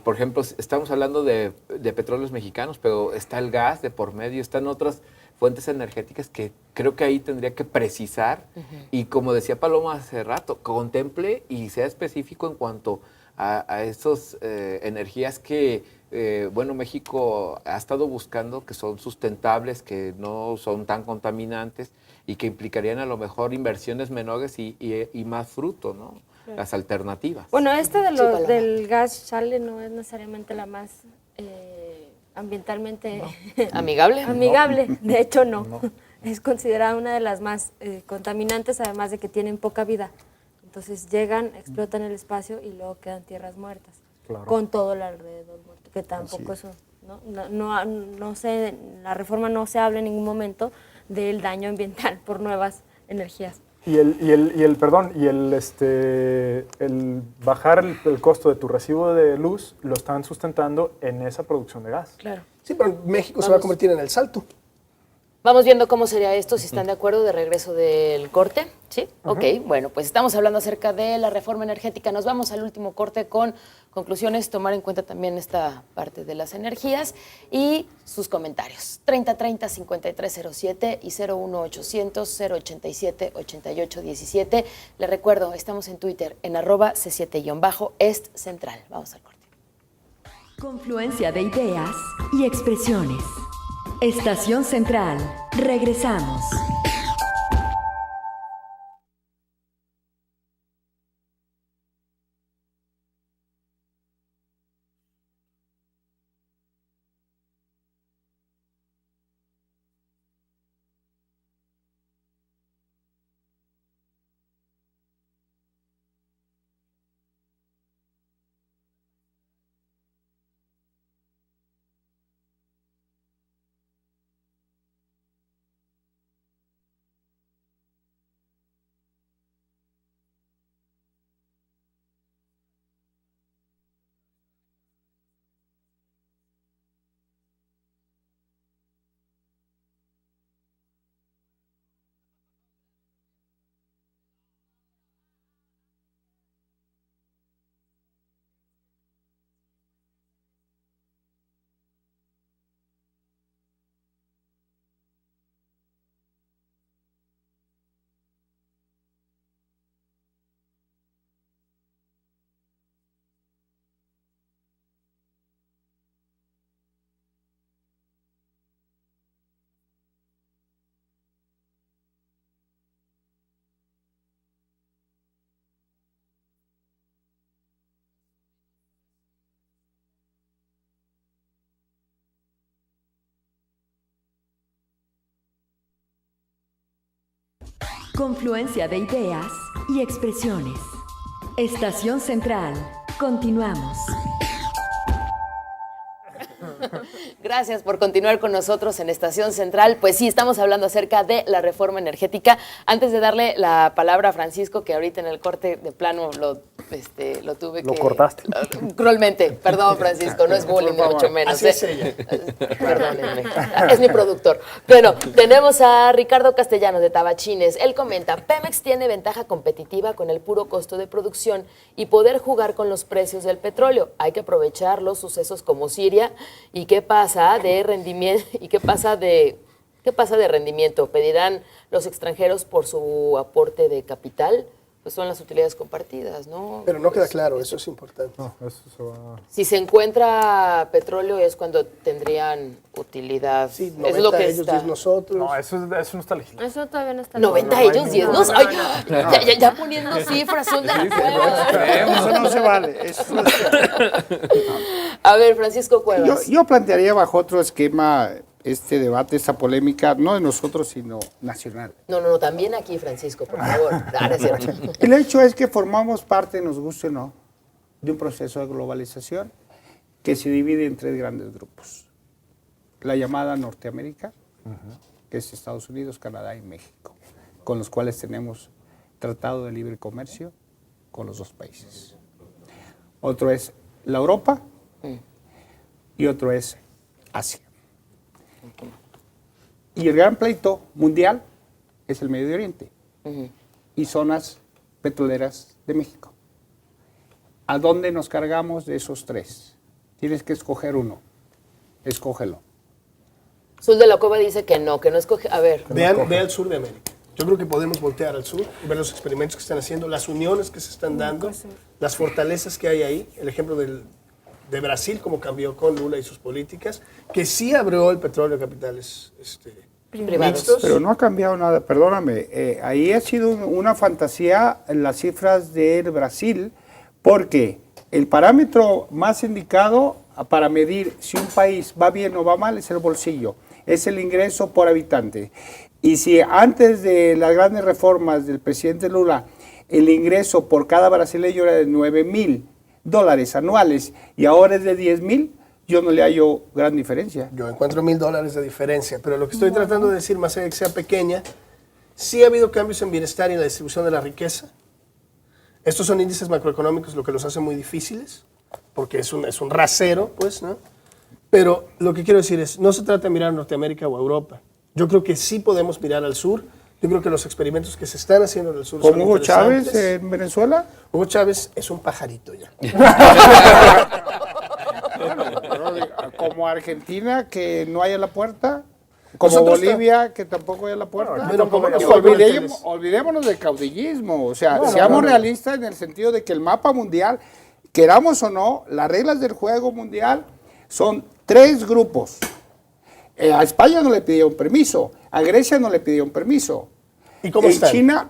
Por ejemplo, estamos hablando de petróleos mexicanos, pero está el gas de por medio, están otras fuentes energéticas que creo que ahí tendría que precisar y como decía Paloma hace rato, contemple y sea específico en cuanto a esas energías que, bueno, México ha estado buscando, que son sustentables, que no son tan contaminantes y que implicarían a lo mejor inversiones menores y más fruto, ¿no? Las alternativas. Bueno, Sí, Paloma. del gas chale no es necesariamente la más ambientalmente ¿Amigable? amigable. De hecho, no. Es considerada una de las más contaminantes, además de que tienen poca vida. Entonces llegan, explotan el espacio y luego quedan tierras muertas, Claro. con todo el alrededor muerto, que tampoco eso, no sé, en la reforma no se habla en ningún momento del daño ambiental por nuevas energías. Y el bajar el costo de tu recibo de luz lo están sustentando en esa producción de gas. Claro. Sí, pero México se va a convertir en el Salto. Vamos viendo cómo sería esto, si están de acuerdo, de regreso del corte. ¿Sí? Ok, bueno, pues estamos hablando acerca de la reforma energética. Nos vamos al último corte con conclusiones, tomar en cuenta también esta parte de las energías y sus comentarios. 3030-5307 y 01800-087-8817. Les recuerdo, estamos en Twitter en @C7-Est Central. Vamos al corte. Confluencia de ideas y expresiones. Estación Central. Regresamos. Confluencia de ideas y expresiones. Estación Central. Continuamos. Gracias por continuar con nosotros en Estación Central. Pues sí, estamos hablando acerca de la reforma energética. Antes de darle la palabra a Francisco, que ahorita en el corte de plano lo tuve Lo que... cortaste. Cruelmente. Perdón, Francisco, no es bullying, ni mucho menos. Así es ella. Perdónenme. Es mi productor. Bueno, tenemos a Ricardo Castellanos de Tabachines. Él comenta, Pemex tiene ventaja competitiva con el puro costo de producción y poder jugar con los precios del petróleo. Hay que aprovechar los sucesos como Siria. ¿Y qué pasa de rendimiento? ¿Y qué pasa de rendimiento? ¿Pedirán los extranjeros por su aporte de capital? Pues son las utilidades compartidas, ¿no? Pero no queda claro, eso es importante. No, eso se va... Si se encuentra petróleo es cuando tendrían utilidad. Sí, es 90 lo que ellos, está. 10 nosotros. No, eso no está legislado. Eso todavía no está. 90 no, ellos, no, 10 no, nos. no, Ay, no, ya poniendo cifras, son de la cueva. Eso no se vale. Eso no se vale. A ver, Francisco Cuevas. Yo plantearía bajo otro esquema este debate, esta polémica, no de nosotros, sino nacional. No, también aquí, Francisco, por favor. No es cierto. El hecho es que formamos parte, nos guste o no, de un proceso de globalización que se divide en tres grandes grupos. La llamada Norteamérica, que es Estados Unidos, Canadá y México, con los cuales tenemos tratado de libre comercio con los dos países. Otro es la Europa y otro es Asia. Y el gran pleito mundial es el Medio Oriente y zonas petroleras de México. ¿A dónde nos cargamos de esos tres? Tienes que escoger uno. Escógelo. Zul de la Cueva dice que no escoge. A ver. Ve al sur de América. Yo creo que podemos voltear al sur y ver los experimentos que están haciendo, las uniones que se están dando, las fortalezas que hay ahí. El ejemplo de Brasil, cómo cambió con Lula y sus políticas, que sí abrió el petróleo a capitales mixtos. Pero no ha cambiado nada, perdóname. Ahí ha sido una fantasía en las cifras del Brasil, porque el parámetro más indicado para medir si un país va bien o va mal es el bolsillo, es el ingreso por habitante. Y si antes de las grandes reformas del presidente Lula, el ingreso por cada brasileño era de $9,000 anuales y ahora es de 10,000, yo no le hallo gran diferencia. Yo encuentro $1,000 de diferencia, pero lo que estoy tratando de decir, más allá de que sea pequeña, sí ha habido cambios en bienestar y en la distribución de la riqueza. Estos son índices macroeconómicos, lo que los hace muy difíciles, porque es un rasero, pues, ¿no? Pero lo que quiero decir es, no se trata de mirar a Norteamérica o a Europa. Yo creo que sí podemos mirar al sur. Yo creo que los experimentos que se están haciendo en el sur son ¿Como Hugo interesantes. Chávez en Venezuela? Hugo Chávez es un pajarito ya. Como Argentina, que no hay a la puerta. Como Nosotros Bolivia, que tampoco hay a la puerta. Pero como Y olvidémonos del caudillismo. O sea, seamos realistas en el sentido de que el mapa mundial, queramos o no, las reglas del juego mundial son 3 grupos. A España no le pidieron permiso, a Grecia no le pidieron permiso. ¿Y cómo en están? China,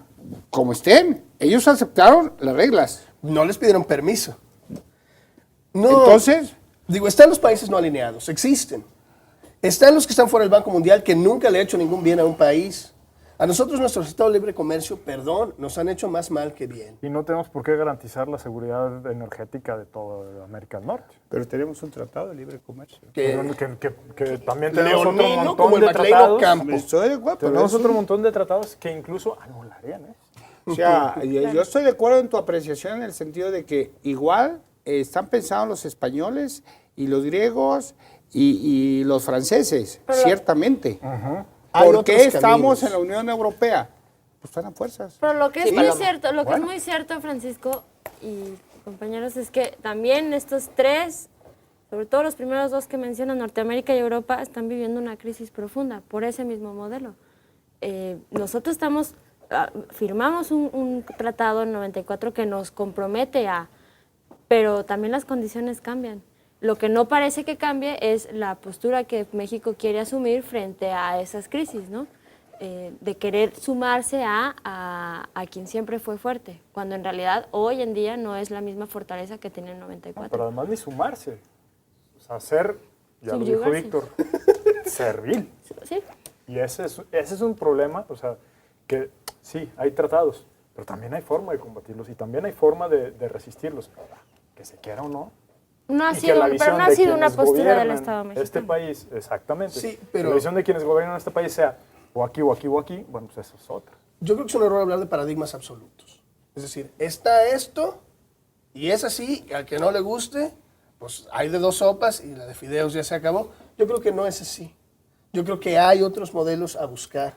como estén, ellos aceptaron las reglas. No les pidieron permiso. No, Entonces, digo, están los países no alineados, existen. Están los que están fuera del Banco Mundial, que nunca le ha hecho ningún bien a un país. A nosotros, nuestros estados de libre comercio, perdón, nos han hecho más mal que bien. Y no tenemos por qué garantizar la seguridad energética de toda América del Norte. pero tenemos un tratado de libre comercio. Que Que también tenemos otro Leonino montón como el de MacLean tratados. Ocampo. Estoy de acuerdo, pero Tenemos es otro un- montón de tratados que incluso anularían eso. O sea, yo estoy de acuerdo en tu apreciación en el sentido de que igual están pensando los españoles y los griegos y los franceses, ciertamente. Hay ¿Por otros qué estamos caminos. en la Unión Europea? Pues están a fuerzas. Pero lo que es Sí, muy Paloma. cierto, lo que es muy cierto, Francisco y compañeros, es que también estos 3, sobre todo los primeros 2 que mencionan, Norteamérica y Europa, están viviendo una crisis profunda por ese mismo modelo. Nosotros firmamos un tratado en 94 que nos compromete pero también las condiciones cambian. Lo que no parece que cambie es la postura que México quiere asumir frente a esas crisis, ¿no? De querer sumarse a quien siempre fue fuerte, cuando en realidad hoy en día no es la misma fortaleza que tenía en Pero 94. además ni sumarse. O sea, ser, ya lo dijo Subyugarse. Víctor, servil. ¿Sí? Y ese es un problema, o sea, que sí, hay tratados, pero también hay forma de combatirlos y también hay forma de resistirlos, que se quiera o no. No ha Y que sido, la pero visión no ha de sido una quienes postura del gobiernan Estado mexicano. Este país, exactamente. Sí, Que pero- la visión de quienes gobiernan este país sea o aquí o aquí o aquí, bueno, pues eso es otra. Yo creo que es un error hablar de paradigmas absolutos. Es decir, está esto y es así, y al que no le guste, pues hay de 2 sopas y la de fideos ya se acabó. Yo creo que no es así. Yo creo que hay otros modelos a buscar.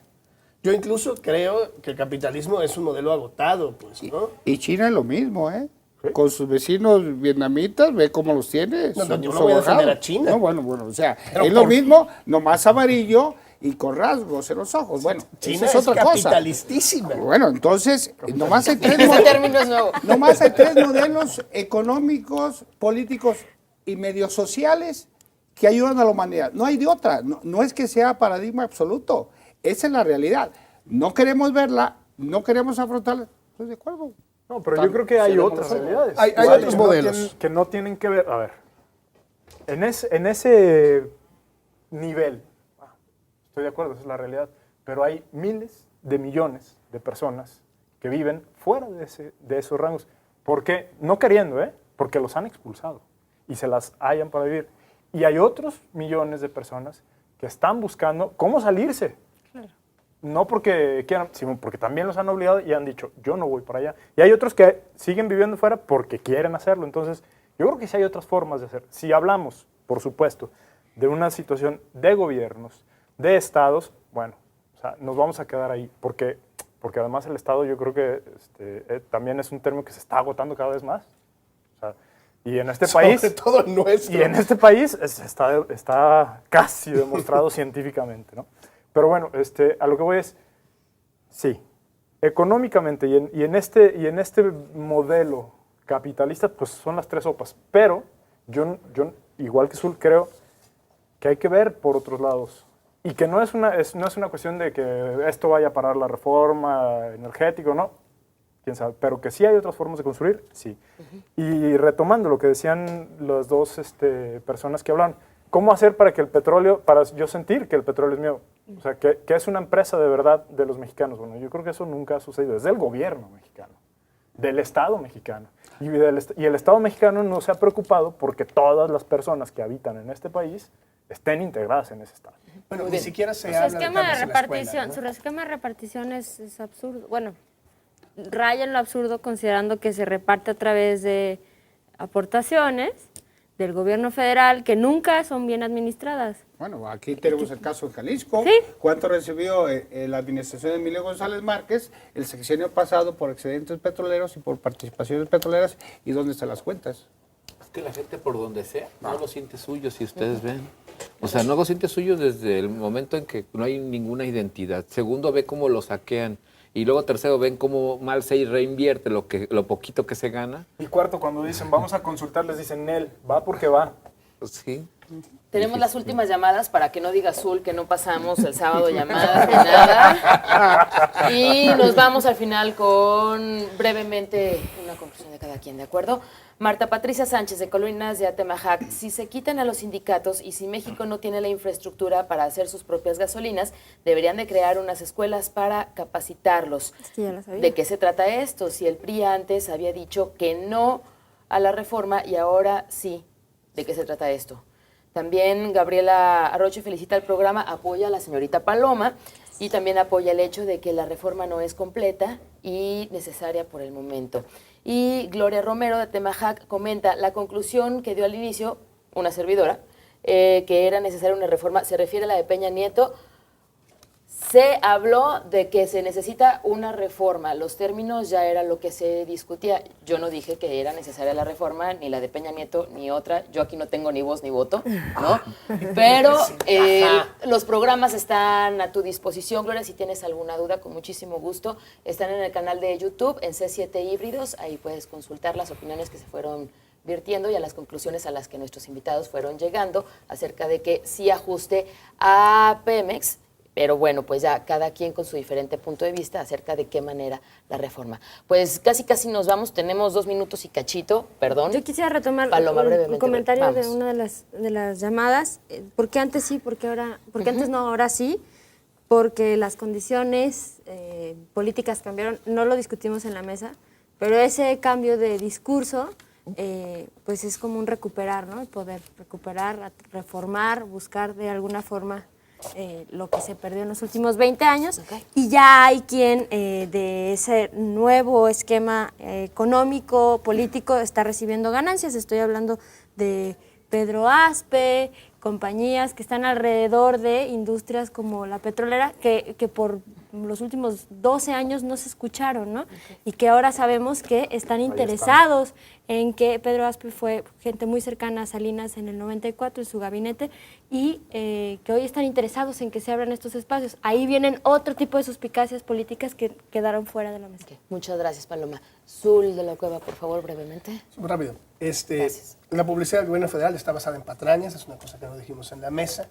Yo incluso creo que el capitalismo es un modelo agotado, pues, ¿no? Y China es lo mismo, ¿eh? Con sus vecinos vietnamitas, ve cómo los tiene. No, son yo no voy a defender sobornados. a China. No, bueno, o sea, Pero es lo por- mismo, nomás amarillo y con rasgos en los ojos. Bueno, China esa es otra cosa. capitalistísima. Bueno, entonces, nomás hay 3 Ese término es nuevo. nomás hay 3 modelos económicos, políticos y medios sociales que ayudan a la humanidad. No hay de otra. No es que sea paradigma absoluto. Esa es la realidad. No queremos verla, no queremos afrontarla. Estoy de acuerdo. No, pero yo creo que hay otras realidades. Hay Igual, otros que no modelos. que no tienen que ver, a ver, en ese nivel, estoy de acuerdo, esa es la realidad, pero hay miles de millones de personas que viven fuera de esos rangos. ¿Por qué? No queriendo, porque los han expulsado y se las hallan para vivir. Y hay otros millones de personas que están buscando cómo salirse. No porque quieran, sino porque también los han obligado y han dicho, yo no voy para allá. Y hay otros que siguen viviendo fuera porque quieren hacerlo. Entonces, yo creo que sí hay otras formas de hacer. Si hablamos, por supuesto, de una situación de gobiernos, de estados, bueno, o sea, nos vamos a quedar ahí. Porque además el Estado yo creo que también es un término que se está agotando cada vez más. O sea, y en este país... Sobre todo el nuestro. Y en este país está casi demostrado científicamente, ¿no? Pero bueno, a lo que voy es, Sí, económicamente y en este modelo capitalista, pues son las tres sopas. Pero yo igual que Zul, creo que hay que ver por otros lados. Y que no es una cuestión de que esto vaya a parar la reforma energética, ¿no? Quién sabe. Pero que sí hay otras formas de construir, sí. Y retomando lo que decían las dos personas que hablan, ¿cómo hacer para que el petróleo, para yo sentir que el petróleo es mío? O sea, que es una empresa de verdad de los mexicanos. Bueno, yo creo que eso nunca ha sucedido. Es del gobierno mexicano, del Estado mexicano. Y el Estado mexicano no se ha preocupado porque todas las personas que habitan en este país estén integradas en ese Estado. Bueno, ni siquiera se Su habla esquema de cambios en la escuela, repartición, ¿no? su esquema de repartición es absurdo. Bueno, raya en lo absurdo considerando que se reparte a través de aportaciones del gobierno federal que nunca son bien administradas. Bueno, aquí tenemos el caso de Jalisco. Sí. ¿Cuánto recibió la administración de Emilio González Márquez el sexenio pasado por excedentes petroleros y por participaciones petroleras? ¿Y dónde están las cuentas? Es que la gente por donde sea no lo siente suyo, si ustedes ven. O sea, no lo siente suyo desde el momento en que no hay ninguna identidad. Segundo, ve cómo lo saquean. Y luego tercero, ven cómo mal se reinvierte lo poquito que se gana. Y cuarto, cuando dicen vamos a consultar, les dicen él, va porque va. Sí. Tenemos las últimas llamadas para que no diga Zul que no pasamos el sábado llamadas ni nada. Y nos vamos al final con brevemente una conclusión de cada quien, ¿de acuerdo? Marta Patricia Sánchez de Colinas de Atemajac, si se quitan a los sindicatos y si México no tiene la infraestructura para hacer sus propias gasolinas, deberían de crear unas escuelas para capacitarlos. Sí, ya lo sabía. ¿De qué se trata esto? Si el PRI antes había dicho que no a la reforma y ahora sí, ¿de qué se trata esto? También Gabriela Arroche felicita el programa, apoya a la señorita Paloma y también apoya el hecho de que la reforma no es completa y necesaria por el momento. Y Gloria Romero de Temajac comenta la conclusión que dio al inicio una servidora, que era necesaria una reforma, se refiere a la de Peña Nieto. Se habló de que se necesita una reforma, los términos ya era lo que se discutía. Yo no dije que era necesaria la reforma, ni la de Peña Nieto, ni otra. Yo aquí no tengo ni voz ni voto, ¿no? Pero los programas están a tu disposición, Gloria, si tienes alguna duda, con muchísimo gusto. Están en el canal de YouTube, en C7 Híbridos, ahí puedes consultar las opiniones que se fueron virtiendo y a las conclusiones a las que nuestros invitados fueron llegando acerca de que sí ajuste a Pemex. Pero bueno, pues ya cada quien con su diferente punto de vista acerca de qué manera la reforma. Pues casi nos vamos, tenemos 2 minutos y cachito, perdón. Yo quisiera retomar Paloma, un brevemente, comentario de vamos. una de las llamadas. ¿Por qué antes sí? ¿Por qué antes no, ahora sí? Porque las condiciones políticas cambiaron. No lo discutimos en la mesa, pero ese cambio de discurso pues es como un recuperar, ¿no? El poder recuperar, reformar, buscar de alguna forma lo que se perdió en los últimos 20 años. Okay. Y ya hay quien de ese nuevo esquema económico, político, está recibiendo ganancias. Estoy hablando de Pedro Aspe, compañías que están alrededor de industrias como la petrolera, que por los últimos 12 años no se escucharon, ¿no? Okay. Y que ahora sabemos que están interesados en que Pedro Aspe fue gente muy cercana a Salinas en el 94 en su gabinete y que hoy están interesados en que se abran estos espacios. Ahí vienen otro tipo de suspicacias políticas que quedaron fuera de la mesa. Okay. Muchas gracias, Paloma. Zul de la Cueva, por favor, brevemente. Súper rápido. La publicidad del gobierno federal está basada en patrañas, es una cosa que no dijimos en la mesa,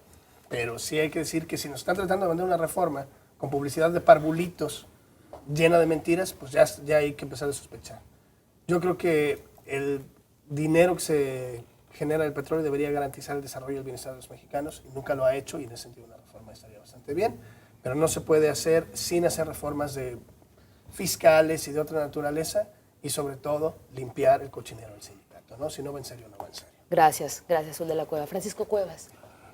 pero sí hay que decir que si nos están tratando de vender una reforma con publicidad de parvulitos llena de mentiras, pues ya hay que empezar a sospechar. Yo creo que el dinero que se genera del petróleo debería garantizar el desarrollo y el bienestar de los mexicanos, y nunca lo ha hecho, y en ese sentido una reforma estaría bastante bien, pero no se puede hacer sin hacer reformas fiscales y de otra naturaleza, y sobre todo limpiar el cochinero del sindicato, ¿no? Si no va en serio, no va en serio. Gracias, Zul de la Cueva. Francisco Cuevas.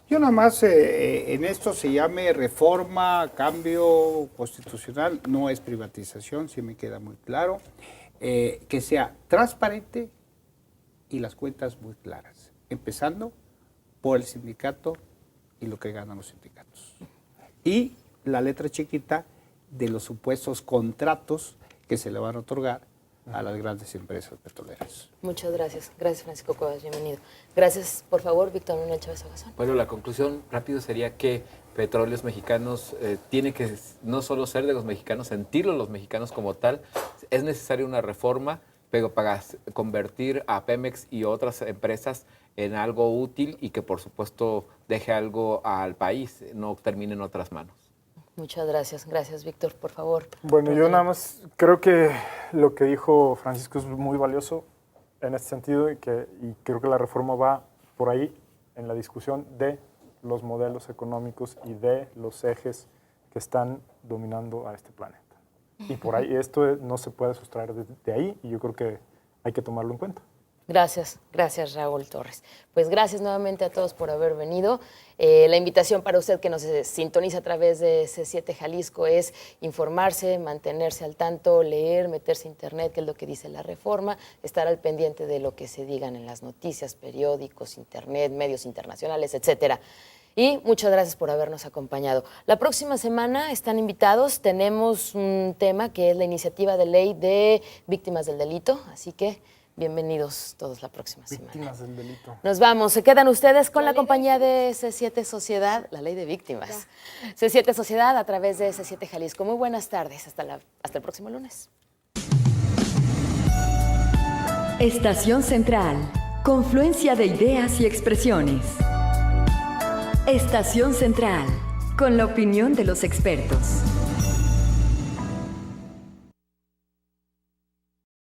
Yo nada más en esto se llame reforma, cambio constitucional, no es privatización, sí me queda muy claro. Que sea transparente y las cuentas muy claras, empezando por el sindicato y lo que ganan los sindicatos. Y la letra chiquita de los supuestos contratos que se le van a otorgar a las grandes empresas petroleras. Muchas gracias. Gracias, Francisco Cuevas, bienvenido. Gracias, por favor, Víctor Manuel Chávez Agazón. Bueno, la conclusión rápido sería que Petróleos Mexicanos tiene que no solo ser de los mexicanos, sentirlo los mexicanos como tal. Es necesaria una reforma, pero para convertir a Pemex y otras empresas en algo útil y que, por supuesto, deje algo al país, no termine en otras manos. Muchas gracias. Gracias, Víctor, por favor. Bueno, yo nada más creo que lo que dijo Francisco es muy valioso en este sentido y creo que la reforma va por ahí en la discusión de los modelos económicos y de los ejes que están dominando a este planeta. Y por ahí esto no se puede sustraer de ahí y yo creo que hay que tomarlo en cuenta. Gracias, gracias Raúl Torres. Pues gracias nuevamente a todos por haber venido. La invitación para usted que nos sintoniza a través de C7 Jalisco es informarse, mantenerse al tanto, leer, meterse a internet, que es lo que dice la reforma, estar al pendiente de lo que se digan en las noticias, periódicos, internet, medios internacionales, etcétera. Y muchas gracias por habernos acompañado. La próxima semana están invitados, tenemos un tema que es la iniciativa de ley de víctimas del delito, así que bienvenidos todos la próxima semana. Víctimas del delito. Nos vamos, se quedan ustedes con la compañía de C7 Sociedad, la ley de víctimas. C7 Sociedad a través de C7 Jalisco. Muy buenas tardes, hasta el próximo lunes. Estación Central, confluencia de ideas y expresiones. Estación Central, con la opinión de los expertos.